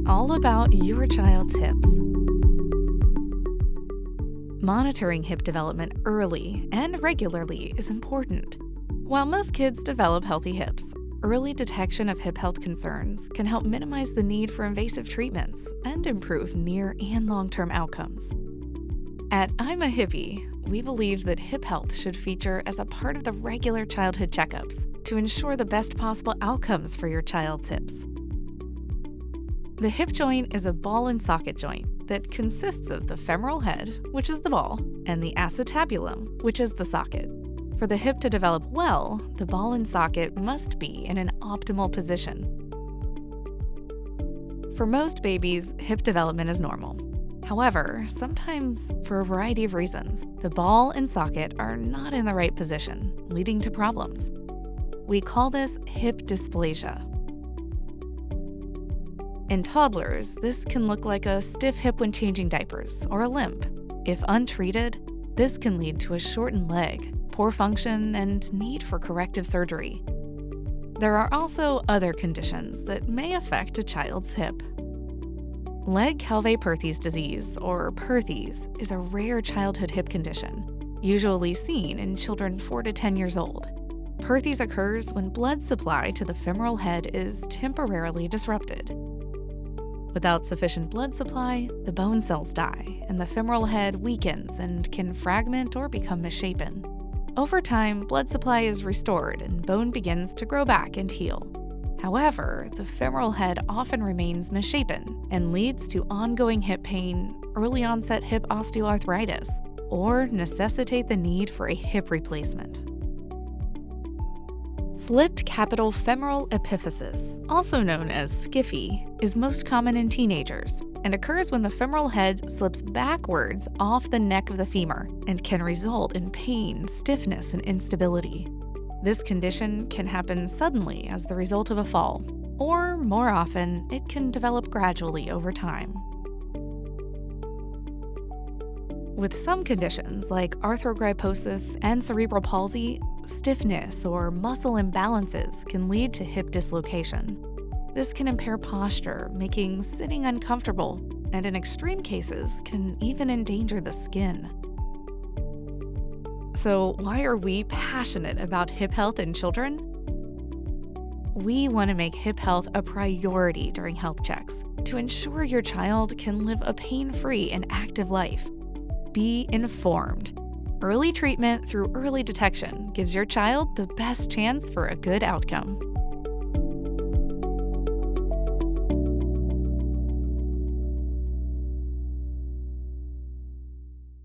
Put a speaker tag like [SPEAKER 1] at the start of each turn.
[SPEAKER 1] all about your child's hips. Monitoring hip development early and regularly is important. While most kids develop healthy hips, early detection of hip health concerns can help minimize the need for invasive treatments and improve near and long-term outcomes. At I'm a Hippie, we believe that hip health should feature as a part of the regular childhood checkups to ensure the best possible outcomes for your child's hips. The hip joint is a ball and socket joint that consists of the femoral head, which is the ball, and the acetabulum, which is the socket. For the hip to develop well, the ball and socket must be in an optimal position. For most babies, hip development is normal. However, sometimes, for a variety of reasons, the ball and socket are not in the right position, leading to problems. We call this hip dysplasia. In toddlers, this can look like a stiff hip when changing diapers or a limp. If untreated, this can lead to a shortened leg, poor function, and need for corrective surgery. There are also other conditions that may affect a child's hip. Legg-Calvé-Perthes disease, or Perthes, is a rare childhood hip condition, usually seen in children 4 to 10 years old. Perthes occurs when blood supply to the femoral head is temporarily disrupted. Without sufficient blood supply, the bone cells die, and the femoral head weakens and can fragment or become misshapen. Over time, blood supply is restored and bone begins to grow back and heal. However, the femoral head often remains misshapen and leads to ongoing hip pain, early onset hip osteoarthritis, or necessitate the need for a hip replacement. Slipped capital femoral epiphysis, also known as SCFE, is most common in teenagers and occurs when the femoral head slips backwards off the neck of the femur and can result in pain, stiffness, and instability. This condition can happen suddenly as the result of a fall, or more often, it can develop gradually over time. With some conditions like arthrogryposis and cerebral palsy, stiffness or muscle imbalances can lead to hip dislocation. This can impair posture, making sitting uncomfortable, and in extreme cases, can even endanger the skin. So why are we passionate about hip health in children? We want to make hip health a priority during health checks to ensure your child can live a pain-free and active life. Be informed. Early treatment through early detection gives your child the best chance for a good outcome.